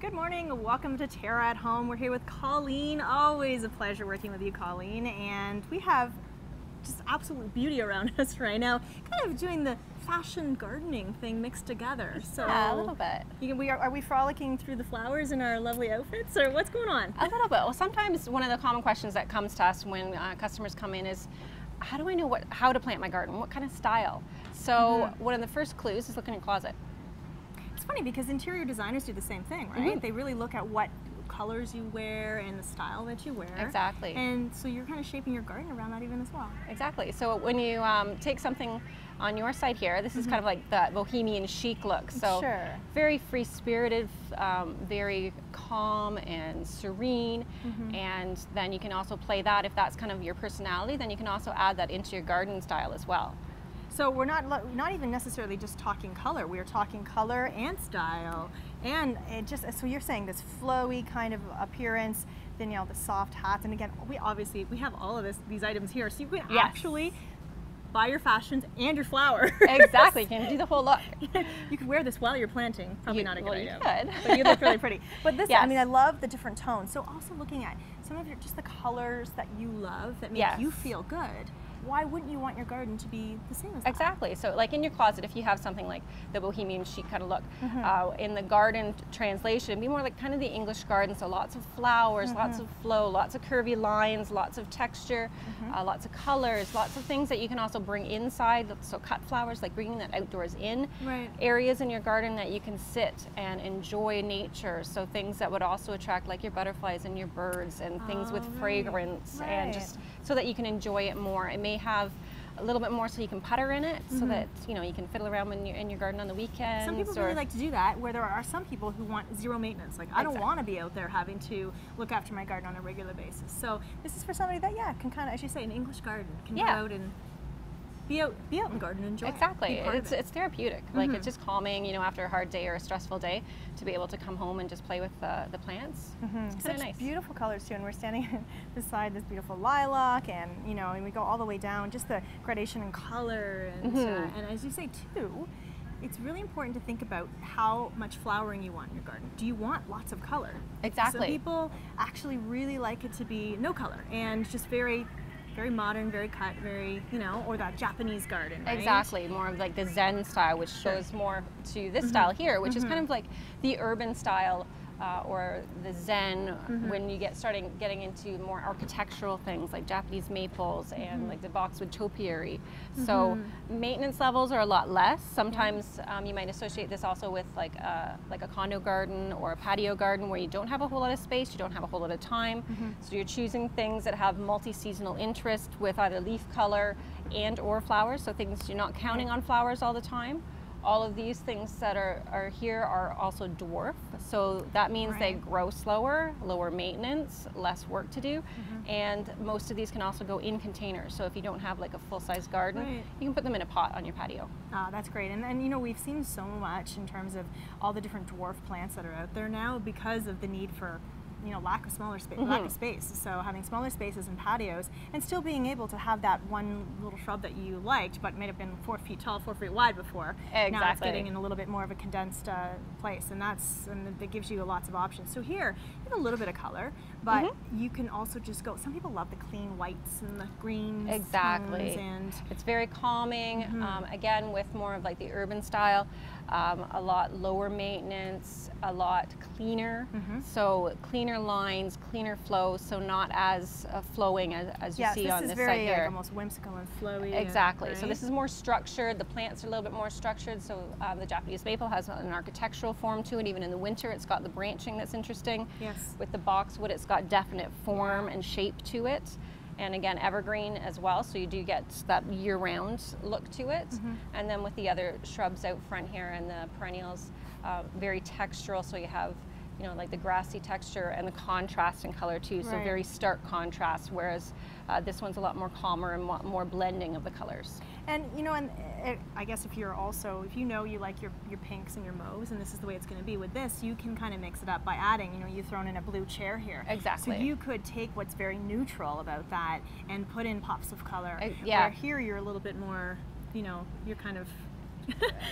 Good morning, welcome to Terra at Home. We're here with Colleen. Always a pleasure working with you, Colleen. And we have just absolute beauty around us right now, kind of doing the fashion gardening thing mixed together. So yeah, a little bit. Are we frolicking through the flowers in our lovely outfits, or what's going on? A little bit. Well, sometimes one of the common questions that comes to us when customers come in is, how do I know how to plant my garden? What kind of style? So one of the first clues is look in your closet. It's funny because interior designers do the same thing, right? They really look at what colors you wear and the style that you wear. Exactly. And so you're kind of shaping your garden around that even as well. Exactly. So when you take something on your side here, this is kind of like that bohemian chic look. So very free-spirited, very calm and serene. And then you can also play that, if that's kind of your personality, then you can also add that into your garden style as well. So we're not even necessarily just talking color. We are talking color and style, and it just, so you're saying this flowy kind of appearance, then the soft hats, and again, we have all of these items here, so you can actually buy your fashions and your flowers. Exactly, you can do the whole look. You could wear this while you're planting. Probably not a good idea. You could. But you look really pretty. But this, I mean, I love the different tones. So also looking at some of just the colors that you love that make you feel good. Why wouldn't you want your garden to be the same as that? Exactly. So like in your closet, if you have something like the bohemian chic kind of look, in the garden translation, it'd be more like kind of the English garden. So lots of flowers, lots of flow, lots of curvy lines, lots of texture, lots of colors, lots of things that you can also bring inside. So cut flowers, like bringing that outdoors in. Areas in your garden that you can sit and enjoy nature. So things that would also attract like your butterflies and your birds and things with fragrance and just so that you can enjoy it more. It may have a little bit more so you can putter in it, so that you can fiddle around when you're in your garden on the weekends. Some people really like to do that, where there are some people who want zero maintenance. Like, I don't want to be out there having to look after my garden on a regular basis. So this is for somebody that can kind of, as you say, an English garden, can go out and be out in the garden and enjoy Exactly. it. It's therapeutic. Like it's just calming, after a hard day or a stressful day, to be able to come home and just play with the plants. It's kind of nice. Beautiful colors too, and we're standing beside this beautiful lilac, and and we go all the way down, just the gradation in color, and as you say too, it's really important to think about how much flowering you want in your garden. Do you want lots of color? Exactly. Some people actually really like it to be no color and just very modern, very cut, very, or that Japanese garden, right? Exactly, more of like the Zen style, which goes more to this style here, which is kind of like the urban style or the Zen when you starting getting into more architectural things like Japanese maples and like the boxwood topiary. So maintenance levels are a lot less. Sometimes you might associate this also with like a condo garden or a patio garden where you don't have a whole lot of space, you don't have a whole lot of time. So you're choosing things that have multi-seasonal interest with either leaf color and or flowers, so things you're not counting on flowers all the time. All of these things that are here are also dwarf, so that means they grow slower, lower maintenance, less work to do, and most of these can also go in containers. So if you don't have like a full-size garden, you can put them in a pot on your patio. That's great, and we've seen so much in terms of all the different dwarf plants that are out there now because of the need for lack of space. So having smaller spaces and patios, and still being able to have that one little shrub that you liked, but may have been 4 feet tall, 4 feet wide before. Now it's getting in a little bit more of a condensed place, and that gives you lots of options. So here, you have a little bit of color, but you can also just go. Some people love the clean whites and the greens. Exactly, and it's very calming. Again, with more of like the urban style, a lot lower maintenance, a lot cleaner. So cleaner lines, cleaner flow, so not as flowing as you see on this side here. This is very almost whimsical and flowy. Exactly. So this is more structured. The plants are a little bit more structured. So the Japanese maple has an architectural form to it. Even in the winter, it's got the branching that's interesting. With the boxwood, it's got definite form and shape to it. And again, evergreen as well, so you do get that year-round look to it. And then with the other shrubs out front here and the perennials, very textural, so you have like the grassy texture and the contrast in color too, so very stark contrast, whereas this one's a lot more calmer and more blending of the colors. And I guess if you like your pinks and your mauves, and this is the way it's going to be with this, you can kind of mix it up by adding, you've thrown in a blue chair here. Exactly. So you could take what's very neutral about that and put in pops of color. Where here you're a little bit more, you're kind of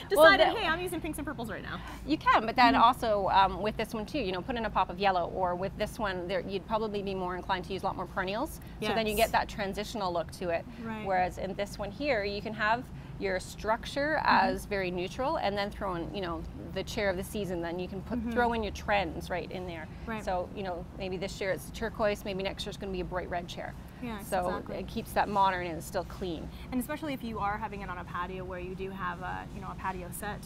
decided, hey, I'm using pinks and purples right now. You can, but then also with this one too, you know, put in a pop of yellow, or with this one, you'd probably be more inclined to use a lot more perennials. Yes. So then you get that transitional look to it. Right. Whereas in this one here, you can have your structure as very neutral, and then throw in, you know, the chair of the season. Then you can throw in your trends right in there. Right. So, you know, maybe this year it's turquoise, maybe next year it's going to be a bright red chair. Yeah, so exactly. it keeps that modern and it's still clean. And especially if you are having it on a patio where you do have a, you know, a patio set,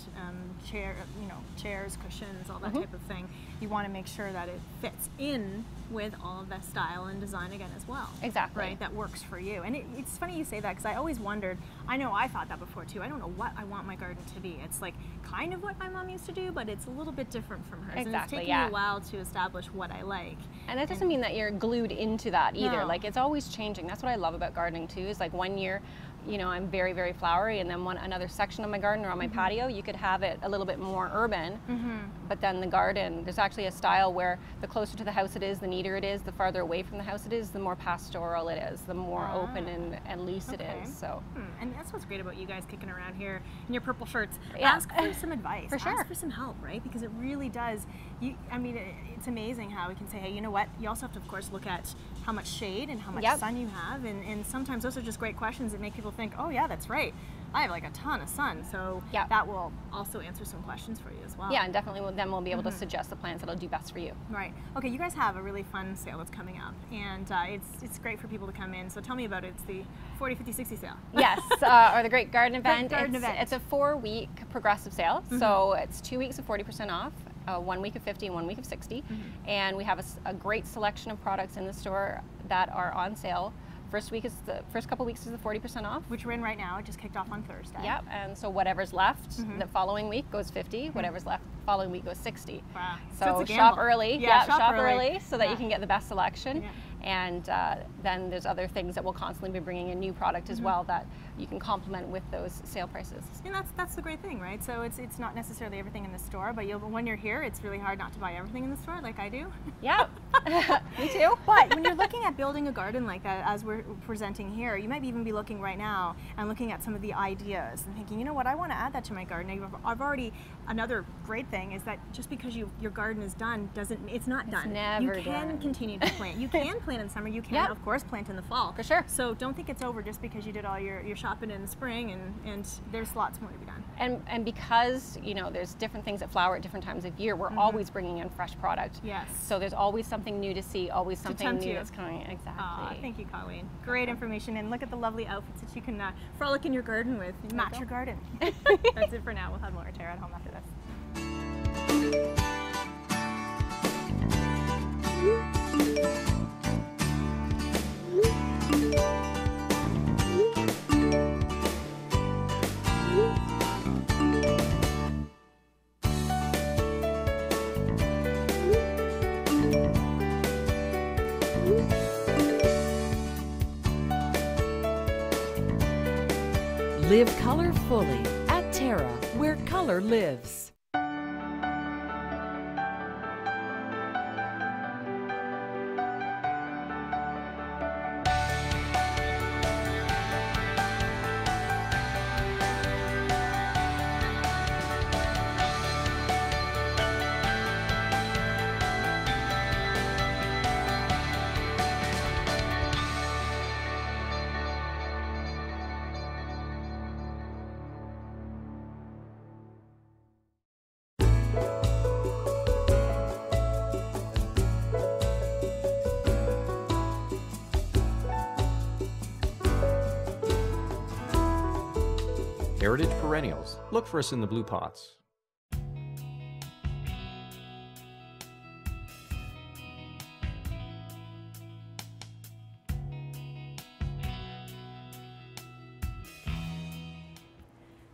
chairs, cushions, all that type of thing, you want to make sure that it fits in with all of that style and design again as well. Exactly. Right, that works for you. And it's funny you say that, because I always wondered, I know I thought that before too, I don't know what I want my garden to be. It's like kind of what my mom used to do, but it's a little bit different from hers. Exactly, and it's taken me a while to establish what I like. And that doesn't mean that you're glued into that either. No. Like, it's always changing. That's what I love about gardening too, is like one year, you know, I'm very, very flowery, and then another section of my garden or on my patio, you could have it a little bit more urban, but then the garden, there's actually a style where the closer to the house it is, the neater it is, the farther away from the house it is, the more pastoral it is, the more open and loose it is. So. And that's what's great about you guys kicking around here in your purple shirts. Yeah. Ask for some advice. For sure. Ask for some help, right? Because it really does. I mean, it's amazing how we can say, hey, you know what? You also have to, of course, look at how much shade and how much sun you have. And sometimes those are just great questions that make people think, oh, yeah, that's right. I have like a ton of sun. So that will also answer some questions for you as well. Yeah, and definitely then we'll be able to suggest the plans that'll do best for you. Right. Okay, you guys have a really fun sale that's coming up, and it's great for people to come in. So tell me about it. It's the 40, 50, 60 sale. Yes, or the Great Garden Event. It's a 4-week progressive sale. So it's 2 weeks of 40% off, 1 week of 50 and 1 week of 60. And we have a great selection of products in the store that are on sale. First couple weeks is the 40% off, which we're in right now. It just kicked off on Thursday. Yep, and so whatever's left the following week goes 50. Whatever's left the following week goes 60. Wow. So it's a shop early. Yeah, shop early so that you can get the best selection. Yeah. And then there's other things that we'll constantly be bringing in new product as well that you can complement with those sale prices. And that's the great thing, right? So it's not necessarily everything in the store, but when you're here, it's really hard not to buy everything in the store, like I do. Yeah, me too. But when you're looking at building a garden like that, as we're presenting here, you might even be looking right now and looking at some of the ideas and thinking, you know what, I want to add that to my garden. I've already, another great thing is that just because your garden is done it's not done. Never you can done. Continue to plant. You can plant in summer. You can, of course, plant in the fall. For sure. So don't think it's over just because you did all your shopping in the spring, and there's lots more to be done. And because, you know, there's different things that flower at different times of year, we're always bringing in fresh product. Yes. So there's always something new to see, always something new that's coming. Exactly. Aw, thank you, Colleen. Great information, and look at the lovely outfits that you can frolic in your garden with. Match your garden. That's it for now. We'll have more Terra at home after this. Live color fully at Terra, where color lives. Heritage Perennials. Look for us in the blue pots.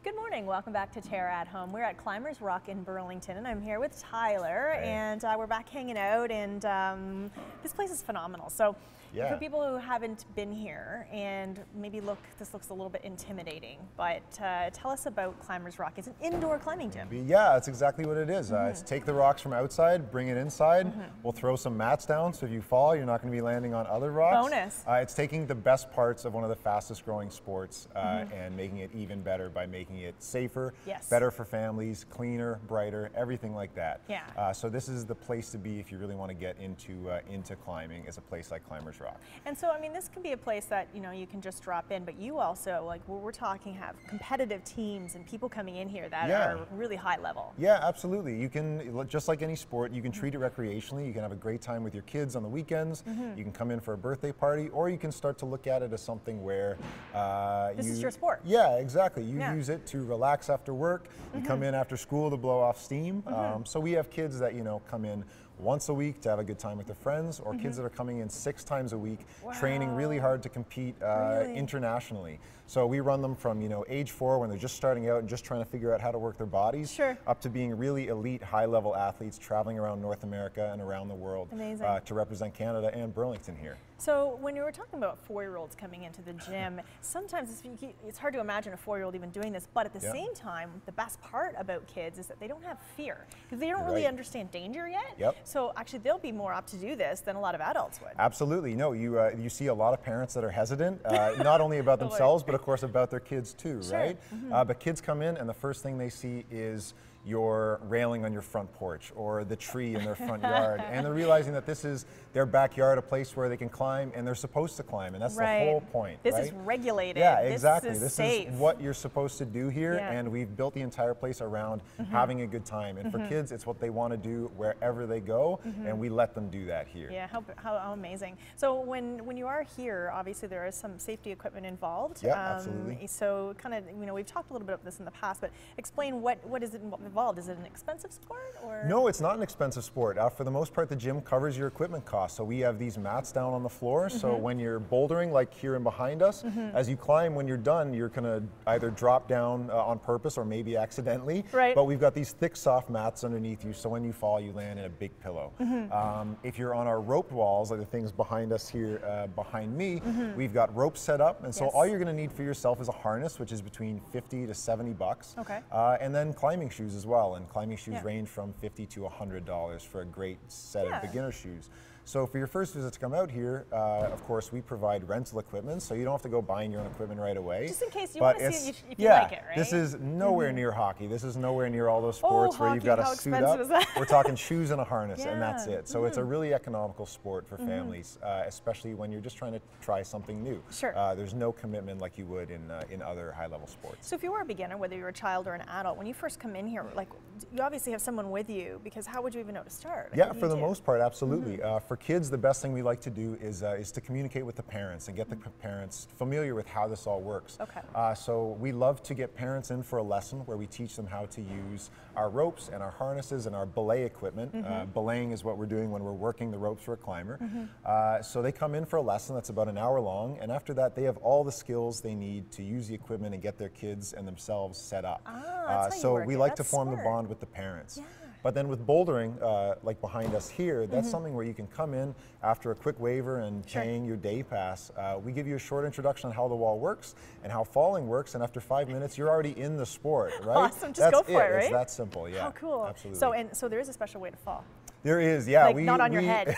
Good morning. Welcome back to Terra at Home. We're at Climbers Rock in Burlington, and I'm here with Tyler, and we're back hanging out, and this place is phenomenal. So Yeah. For people who haven't been here and maybe this looks a little bit intimidating, but tell us about Climbers Rock. It's an indoor climbing gym. Yeah, that's exactly what it is. It's take the rocks from outside, bring it inside. We'll throw some mats down, so if you fall, you're not going to be landing on other rocks. Bonus. It's taking the best parts of one of the fastest growing sports and making it even better by making it safer, better for families, cleaner, brighter, everything like that. Yeah. So this is the place to be if you really want to get into climbing, is a place like Climbers Rock. And so, I mean, this can be a place that, you know, you can just drop in, but you also, like we're talking, have competitive teams and people coming in here that are really high level. Yeah, absolutely. You can, just like any sport, you can treat it recreationally. You can have a great time with your kids on the weekends. You can come in for a birthday party, or you can start to look at it as something where this is your sport. Yeah, exactly. You use it to relax after work. You come in after school to blow off steam. So we have kids that, you know, come in once a week to have a good time with their friends, or kids that are coming in 6 times a week, training really hard to compete internationally. So we run them from, you know, age 4 when they're just starting out and just trying to figure out how to work their bodies, up to being really elite, high-level athletes traveling around North America and around the world to represent Canada and Burlington here. So when you were talking about 4-year-olds coming into the gym, sometimes it's hard to imagine a 4-year-old even doing this, but at the same time, the best part about kids is that they don't have fear, because they don't really understand danger yet. So actually they'll be more apt to do this than a lot of adults would. Absolutely. No, you see a lot of parents that are hesitant, not only about themselves, but of course about their kids too, right? But kids come in and the first thing they see is your railing on your front porch or the tree in their front yard, and they're realizing that this is their backyard, a place where they can climb and they're supposed to climb, and that's the whole point. This is regulated. Yeah, exactly. This is this safe. is what you're supposed to do here, and we've built the entire place around having a good time. And for kids, it's what they want to do wherever they go, and we let them do that here. Yeah, how amazing. So when you are here, obviously there is some safety equipment involved. Yeah, absolutely. So kind of, you know, we've talked a little bit about this in the past, but explain what is it involved? Is it an expensive sport, or? No, it's not an expensive sport. For the most part, the gym covers your equipment costs. So we have these mats down on the floor. So when you're bouldering, like here and behind us, as you climb, when you're done, you're gonna either drop down on purpose or maybe accidentally. But we've got these thick, soft mats underneath you. So when you fall, you land in a big pillow. If you're on our roped walls, like the things behind us here, behind me, we've got ropes set up. And so all you're gonna need for yourself is a harness, which is between 50 to 70 bucks. And then climbing shoes as well. And climbing shoes range from $50 to $100 for a great set of beginner shoes. So for your first visit to come out here, of course, we provide rental equipment, so you don't have to go buying your own equipment right away. Just in case you want to see if you like it, right? This is nowhere near hockey. This is nowhere near all those sports where you've got to suit up. We're talking shoes and a harness, and that's it. So it's a really economical sport for families, especially when you're just trying to try something new. There's no commitment like you would in other high-level sports. So if you were a beginner, whether you're a child or an adult, when you first come in here, like, you obviously have someone with you, because how would you even know to start? Like, yeah, for the most part, absolutely. For kids, the best thing we like to do is to communicate with the parents and get the parents familiar with how this all works. So we love to get parents in for a lesson where we teach them how to use our ropes and our harnesses and our belay equipment. Belaying is what we're doing when we're working the ropes for a climber. So they come in for a lesson that's about an hour long, and after that they have all the skills they need to use the equipment and get their kids and themselves set up. So we like to form the bond with the parents. But then with bouldering, like behind us here, that's something where you can come in after a quick waiver and paying your day pass. We give you a short introduction on how the wall works and how falling works, and after 5 minutes, you're already in the sport, right? Awesome, just go for it, right? It's that simple, yeah. How cool. Absolutely. So there is a special way to fall. There is, yeah. Like not on your head.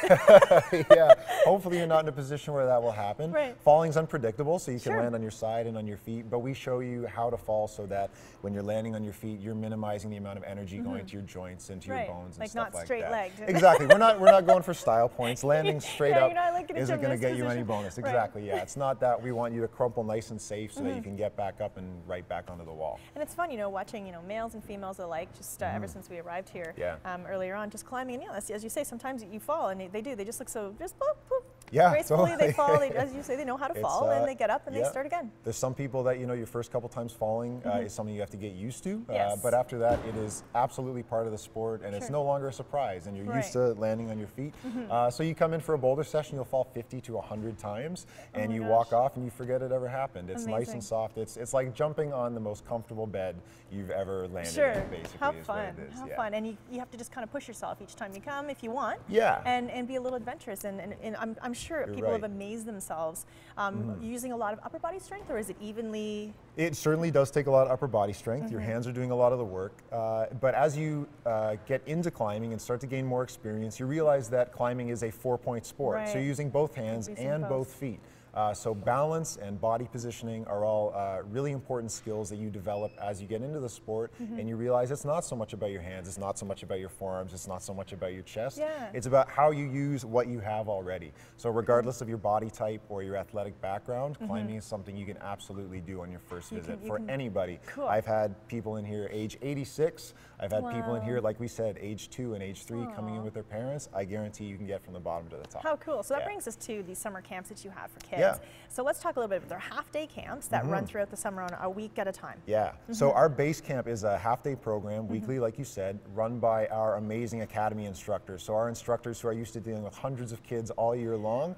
Yeah, hopefully you're not in a position where that will happen. Falling's unpredictable, so you can land on your side and on your feet, but we show you how to fall so that when you're landing on your feet, you're minimizing the amount of energy going to your joints and to your bones and stuff like that. Like not straight-legged. Exactly, we're not going for style points. Landing straight up isn't going to get you any bonus. Exactly, yeah. It's not that. We want you to crumple nice and safe so that you can get back up and right back onto the wall. And it's fun, you know, watching, you know, males and females alike, just ever since we arrived here earlier on, just climbing, and you know, as you say, sometimes you fall and they just look so just boop, boop. Yeah, gracefully totally. They fall. As you say, they know how to fall, and they get up and they start again. There's some people that, you know, your first couple times falling is something you have to get used to. But after that, it is absolutely part of the sport, and it's no longer a surprise, and you're used to landing on your feet. So you come in for a boulder session, you'll fall 50 to 100 times, and you walk off and you forget it ever happened. It's nice and soft. It's like jumping on the most comfortable bed you've ever landed in, basically. How fun. How fun. And you have to just kind of push yourself each time you come if you want. Yeah. And be a little adventurous. And I'm sure people have amazed themselves. Using a lot of upper body strength, or is it evenly? It certainly does take a lot of upper body strength. Your hands are doing a lot of the work. But as you get into climbing and start to gain more experience, you realize that climbing is a 4-point sport. Right. So you're using both hands and both feet. So balance and body positioning are all really important skills that you develop as you get into the sport, and you realize it's not so much about your hands, it's not so much about your forearms, it's not so much about your chest. It's about how you use what you have already. So regardless of your body type or your athletic background, climbing is something you can absolutely do on your first visit for anybody. Cool. I've had people in here age 86, I've had people in here, like we said, age 2 and age 3 coming in with their parents. I guarantee you can get from the bottom to the top. How cool. So that brings us to these summer camps that you have for kids. So let's talk a little bit about their half-day camps that run throughout the summer on a week at a time. So our base camp is a half-day program, weekly, like you said, run by our amazing academy instructors. So our instructors who are used to dealing with hundreds of kids all year long,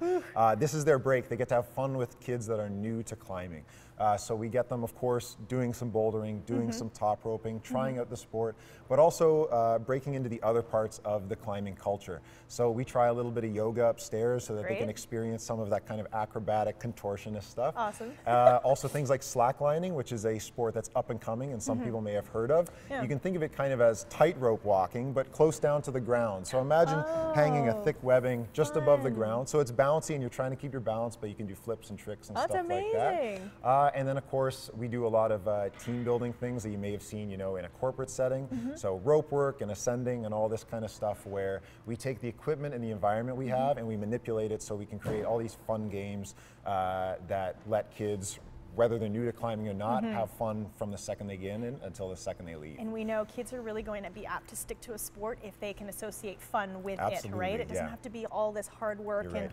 this is their break. They get to have fun with kids that are new to climbing. So we get them, of course, doing some bouldering, doing some top roping, trying out the sport, but also breaking into the other parts of the climbing culture. So we try a little bit of yoga upstairs so that they can experience some of that kind of acrobatic contortionist stuff. Awesome. Also things like slacklining, which is a sport that's up and coming and some people may have heard of. You can think of it kind of as tightrope walking, but close down to the ground. So imagine hanging a thick webbing just above the ground. So it's bouncy and you're trying to keep your balance, but you can do flips and tricks and stuff like that. And then of course we do a lot of team building things that you may have seen, in a corporate setting. So rope work and ascending and all this kind of stuff where we take the equipment and the environment we have and we manipulate it so we can create all these fun games that let kids, whether they're new to climbing or not, have fun from the second they get in until the second they leave. And we know kids are really going to be apt to stick to a sport if they can associate fun with it, right? It doesn't have to be all this hard work and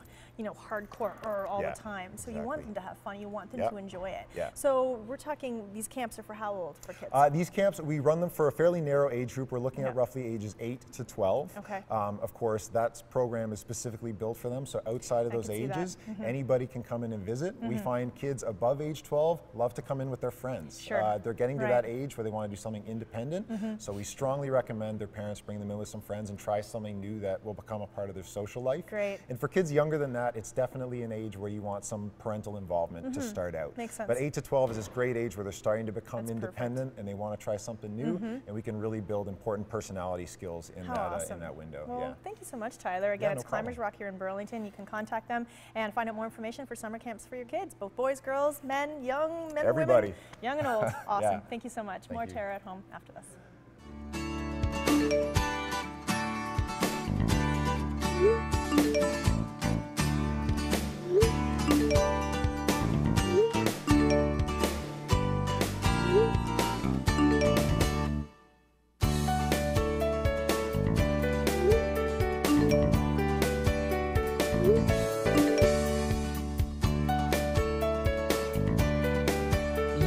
hardcore all the time. So you want them to have fun, you want them to enjoy it. So we're talking, these camps are for how old for kids? These camps, we run them for a fairly narrow age group. We're looking at roughly ages 8 to 12. Of course, that program is specifically built for them. So outside of those ages, anybody can come in and visit. We find kids above age 12 love to come in with their friends. They're getting to that age where they want to do something independent. So we strongly recommend their parents bring them in with some friends and try something new that will become a part of their social life. And for kids younger than that, it's definitely an age where you want some parental involvement to start out. Makes sense. But 8 to 12 is this great age where they're starting to become independent and they want to try something new, and we can really build important personality skills in that window. Well, thank you so much, Tyler. Again, it's Climbers Rock here in Burlington. You can contact them and find out more information for summer camps for your kids, both boys, girls, men, young men, everybody, women, young and old. Awesome. Thank you so much. More Terra at home after this.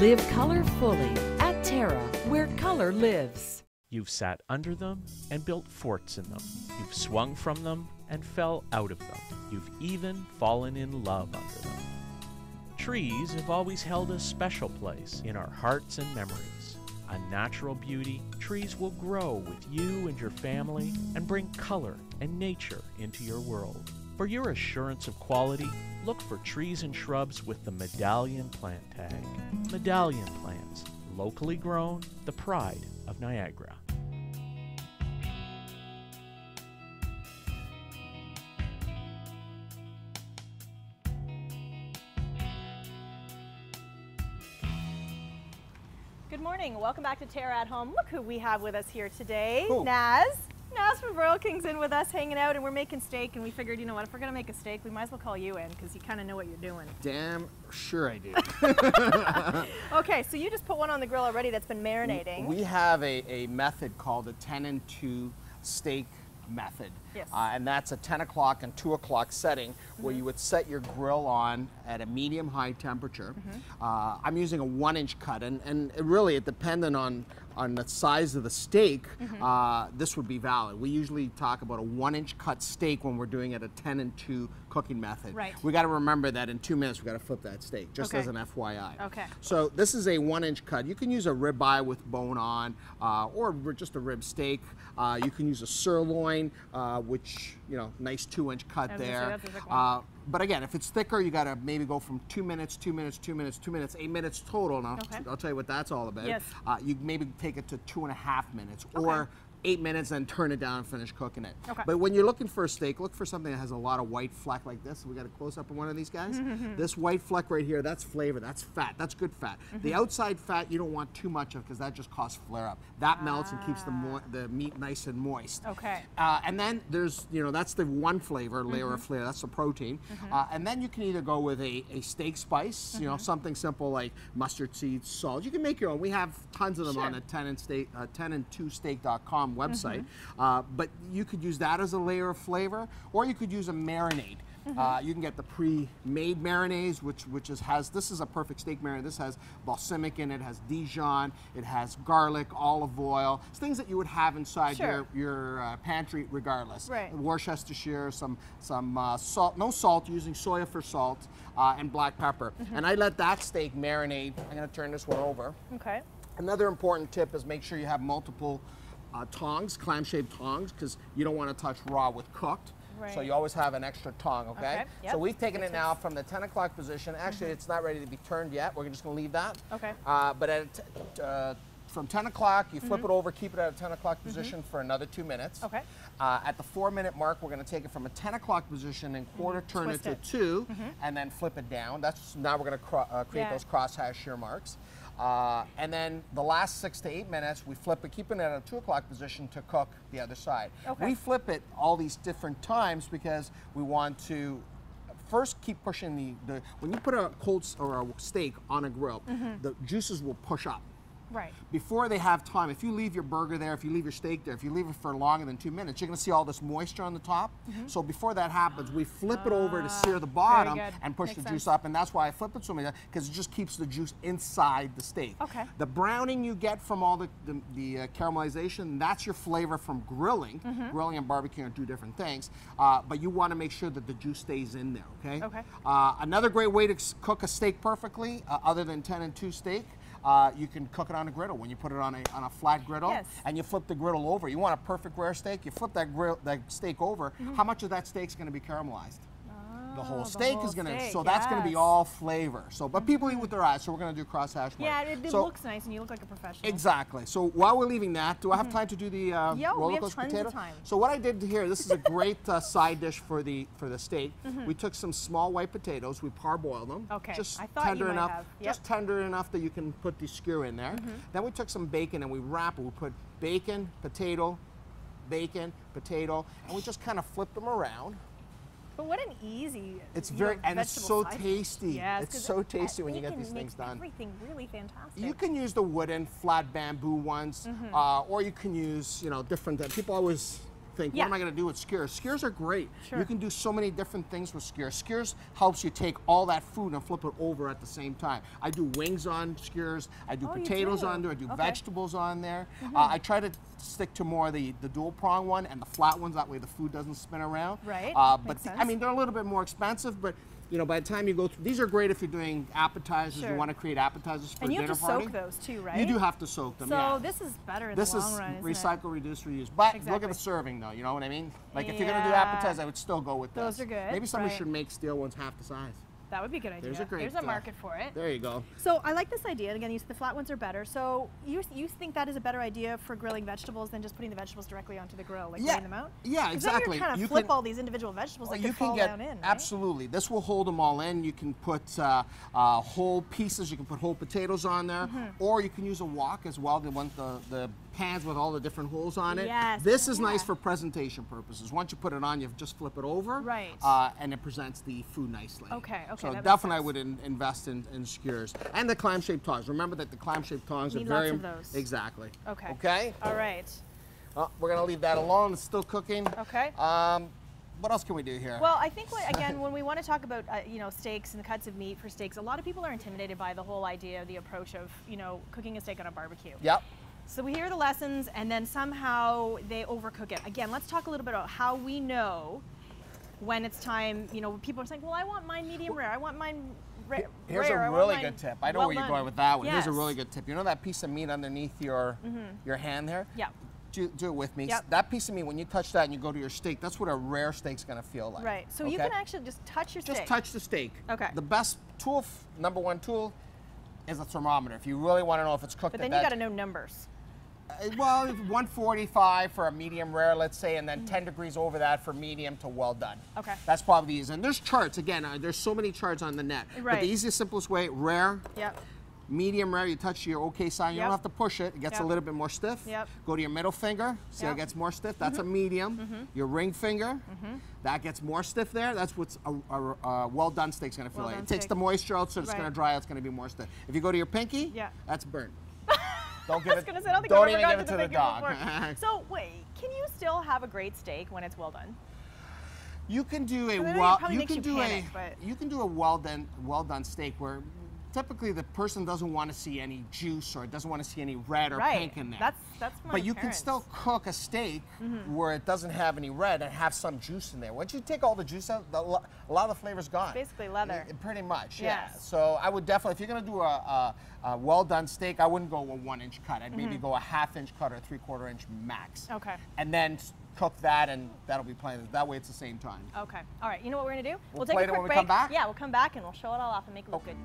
Live color fully at TERRA, where color lives. You've sat under them and built forts in them. You've swung from them and fell out of them. You've even fallen in love under them. Trees have always held a special place in our hearts and memories. A natural beauty, trees will grow with you and your family and bring color and nature into your world. For your assurance of quality, look for trees and shrubs with the Medallion plant tag. Medallion plants, locally grown, the pride of Niagara. Good morning. Welcome back to Terra at Home. Look who we have with us here today. Naz. Naz from Broil King's in with us, hanging out, and we're making steak, and we figured, if we're going to make a steak, we might as well call you in, because you kind of know what you're doing. Damn sure I do. Okay, so you just put one on the grill already that's been marinating. We have a method called a 10 and 2 steak method. Yes. And that's a 10 o'clock and 2 o'clock setting where you would set your grill on at a medium-high temperature. I'm using a 1-inch cut, and really it depended on the size of the steak, this would be valid. We usually talk about a 1-inch cut steak when we're doing it a 10 and 2 cooking method. Right. We got to remember that in 2 minutes we got to flip that steak, just as an FYI. Okay. So this is a 1-inch cut. You can use a ribeye with bone on, or just a rib steak. You can use a sirloin, which nice 2-inch cut there. That's a thick one. But again, if it's thicker, you got to maybe go from 2 minutes, 2 minutes, 2 minutes, 2 minutes, 8 minutes total. Now, I'll tell you what that's all about. Yes. You maybe take it to 2.5 minutes, or 8 minutes, and turn it down and finish cooking it. Okay. But when you're looking for a steak, look for something that has a lot of white fleck like this. We got a close up of one of these guys. This white fleck right here, that's flavor, that's fat, that's good fat. The outside fat you don't want too much of, because that just causes flare up. That melts and keeps the meat nice and moist. Okay. And then there's, that's the one flavor, layer of flavor, that's the protein. And then you can either go with a steak spice, something simple like mustard seeds, salt. You can make your own. We have tons of them on the 10and2steak.com website. But you could use that as a layer of flavor, or you could use a marinade. You can get the pre-made marinades, which this is a perfect steak marinade. This has balsamic in it, has Dijon, it has garlic, olive oil. It's things that you would have inside your pantry regardless. Right. Worcestershire, some salt, no salt, using soya for salt, and black pepper. And I let that steak marinate. I'm gonna turn this one over. Okay. Another important tip is make sure you have multiple tongs, clam-shaped tongs, because you don't want to touch raw with cooked. Right. So you always have an extra tong, okay? Yep. So we've taken it now from the 10 o'clock position. Actually, it's not ready to be turned yet. We're just going to leave that. Okay. But from 10 o'clock, you flip it over, keep it at a 10 o'clock position for another 2 minutes. Okay. At the 4-minute mark, we're going to take it from a 10 o'clock position and quarter turn it to 2, and then flip it down. Now we're going to create those crosshash shear marks. And then the last 6 to 8 minutes, we flip it, keeping it at a 2 o'clock position to cook the other side. Okay. We flip it all these different times because we want to first keep pushing when you put a cold or a steak on a grill, the juices will push up. Right. Before they have time, if you leave your burger there, if you leave your steak there, if you leave it for longer than 2 minutes, you're going to see all this moisture on the top. So before that happens, we flip it over to sear the bottom and push the juice up. And that's why I flip it so many times, because it just keeps the juice inside the steak. Okay. The browning you get from all the caramelization, that's your flavor from grilling. Grilling and barbecue are 2 different things. But you want to make sure that the juice stays in there, okay? Okay. Another great way to cook a steak perfectly, other than 10 and 2 steak, you can cook it on a griddle. When you put it on a flat griddle and you flip the griddle over, you want a perfect rare steak, you flip that steak over, how much of that steak's going to be caramelized? The whole steak is going to, so that's going to be all flavor. So, but people eat with their eyes, so we're going to do crosshash. Yeah, it looks nice and you look like a professional. Exactly. So while we're leaving that, do I have time to do the roller coaster potato? So what I did here, this is a great side dish for the steak. We took some small white potatoes, we parboiled them. Okay. Just I thought tender you might enough, have. just tender enough that you can put the skewer in there. Then we took some bacon and we wrap it. We put bacon, potato, and we just kind of flip them around. But what an easy, it's very, and it's so tasty. Yes, it's so tasty when you get these things done. Everything really fantastic. You can use the wooden flat bamboo ones, or you can use different. People always think, what am I going to do with skewers? Skewers are great. Sure. You can do so many different things with skewers. Skewers helps you take all that food and flip it over at the same time. I do wings on skewers. I do potatoes on there. I do vegetables on there. I try to stick to more the dual prong one and the flat ones. That way the food doesn't spin around. Right. But I mean, they're a little bit more expensive, but by the time you go through, these are great if you're doing appetizers. You want to create appetizers for a dinner party. And you have to soak those too, right? You do have to soak them, So this is better in the long run, isn't recycle, reduce, reuse. But look at the serving though, you know what I mean? Like if you're going to do appetizers, I would still go with this. Those are good. Maybe somebody should make steel ones half the size. That would be a good idea. There's a market for it. There you go. So I like this idea. And again, you said the flat ones are better. So you think that is a better idea for grilling vegetables than just putting the vegetables direcely onto the grill, like laying them out? Yeah, exactly. Then you're trying to flip all these individual vegetables that could fall down in, right? Absolutely. This will hold them all in. You can put whole pieces. You can put whole potatoes on there, or you can use a wok as well. The pans with all the different holes on it. Yes. This is nice for presentation purposes. Once you put it on, you just flip it over, right? And it presents the food nicely. Okay. So definitely I would invest in skewers and the clam-shaped tongs. Remember that the clam-shaped tongs are very lots of those. Exactly. Okay. Okay. All right. We're gonna leave that alone. It's still cooking. Okay. What else can we do here? Well, I think when we want to talk about steaks and the cuts of meat for steaks, a lot of people are intimidated by the whole idea, the approach of cooking a steak on a barbecue. Yep. So we hear the lessons, and then somehow they overcook it. Again, let's talk a little bit about how we know when it's time. People are saying, "Well, I want mine medium rare. I want mine rare." Here's a really good tip. I know where you're going with that one. Yes. Here's a really good tip. You know that piece of meat underneath your hand there? Yeah. do it with me. Yep. That piece of meat, when you touch that and you go to your steak, that's what a rare steak's gonna feel like. Right. So you can actually just touch your steak. Just touch the steak. Okay. The best tool, number one tool, is a thermometer. If you really want to know if it's cooked. But then you got to know numbers. Well, 145 for a medium rare, let's say, and then 10 degrees over that for medium to well done. Okay. That's probably the easiest. And there's charts, again, there's so many charts on the net. Right. But the easiest, simplest way, rare, Yep. medium rare, you touch your OK sign, you don't have to push it, it gets a little bit more stiff. Yep. Go to your middle finger, see how it gets more stiff? That's a medium. Your ring finger, that gets more stiff there. That's what's a well done steak's gonna feel like. It takes the moisture out, so it's gonna dry out, it's gonna be more stiff. If you go to your pinky, that's burnt. Don't give it. I was gonna say, I don't think don't I've even ever give it gotten to the dog. So wait, can you still have a great steak when it's well done? You can do a you can do a well done steak where typically the person doesn't want to see any juice or doesn't want to see any red or pink in there. That's my But you can still cook a steak where it doesn't have any red and have some juice in there. Once you take all the juice out, a lot of the flavor's gone. It's basically leather. Pretty much, Yes. yeah. So I would definitely, if you're going to do a well done steak, I wouldn't go a 1-inch cut. I'd maybe go a 1/2 inch cut or 3/4 inch max. Okay. And then cook that, and that'll be plenty. That way it's the same time. Okay. All right. You know what we're gonna do? We'll take plate a it quick when we break. come back? Yeah, we'll come back and we'll show it all off and make it look good.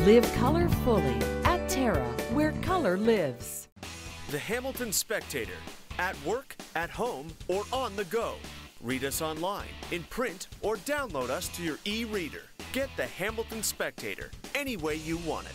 Live color fully at TERRA, where color lives. The Hamilton Spectator. At work, at home, or on the go. Read us online, in print, or download us to your e-reader. Get the Hamilton Spectator any way you want it.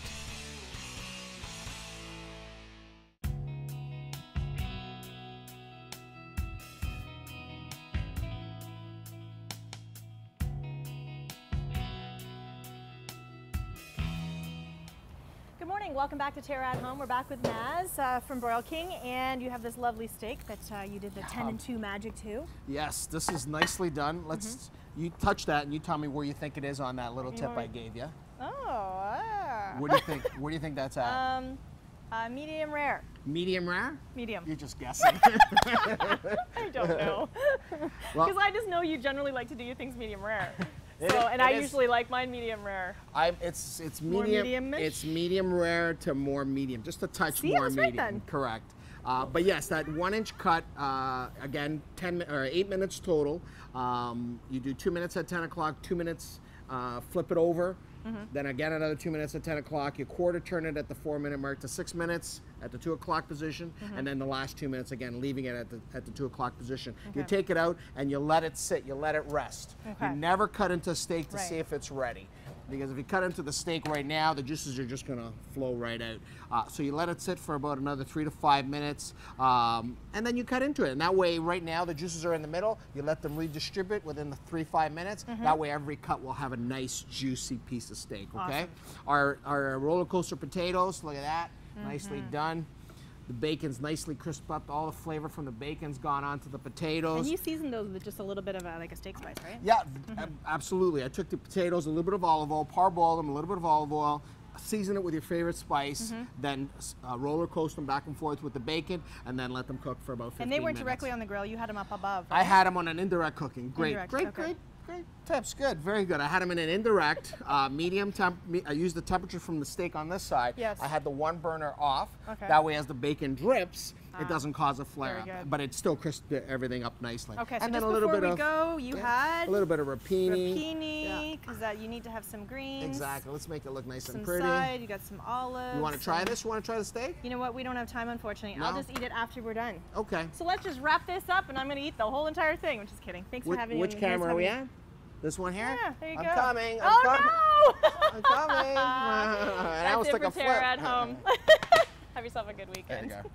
Good morning. Welcome back to TERRA at Home. We're back with Naz from Broil King, and you have this lovely steak that you did the 10 and 2 magic to. Yes, this is nicely done. Let's you touch that and you tell me where you think it is on that little tip I gave you. Oh. What do you think? Where do you think that's at? Medium rare. Medium rare? Medium. You're just guessing. I don't know. Because I just know you generally like to do your things medium rare. So, and I usually like mine medium rare. It's medium. It's medium rare to more medium, just a touch more medium. Right then. Correct. But yes, that 1-inch cut. Again, 8 minutes total. You do 2 minutes at 10 o'clock, 2 minutes. Flip it over. Then again another 2 minutes at 10 o'clock. You quarter turn it at the 4-minute mark to 6 minutes at the 2 o'clock position, and then the last 2 minutes again, leaving it at the 2 o'clock position. You take it out and you let it sit. You let it rest. You never cut into steak to see if it's ready, because if you cut into the steak right now, the juices are just going to flow right out. So you let it sit for about another 3 to 5 minutes, and then you cut into it. And that way, right now, the juices are in the middle. You let them redistribute within the 3-5 minutes. That way, every cut will have a nice, juicy piece of steak. Okay. Awesome. Our roller coaster potatoes. Look at that. Nicely done. The bacon's nicely crisped up. All the flavor from the bacon's gone onto the potatoes. And you seasoned those with just a little bit of like a steak spice, right? Yeah, absolutely. I took the potatoes, a little bit of olive oil, parboiled them, a little bit of olive oil, season it with your favorite spice, then roller coast them back and forth with the bacon, and then let them cook for about 15 minutes. And they weren't directly on the grill. You had them up above. Right? I had them on an indirect cooking. Great, Indirect, great tips. Good, very good. I had them in an indirect, medium temp. I used the temperature from the steak on this side. Yes. I had the one burner off. That way, as the bacon drips, it doesn't cause a flare up, but it still crisped everything up nicely. Okay, so and just then a little before bit we go, you had a little bit of rapini. Because you need to have some greens. Exactly. Let's make it look nice and some pretty. Side. You got some olives. You want to try this? You want to try the steak? You know what? We don't have time, unfortunately. No? I'll just eat it after we're done. Okay. So let's just wrap this up, and I'm going to eat the whole entire thing. I'm just kidding. Thanks for having me. Which camera are we at? This one here? Yeah, there you go. I'm coming. Oh, no! I'm coming. That's it for TERRA at Home. Have yourself a good weekend. There you go.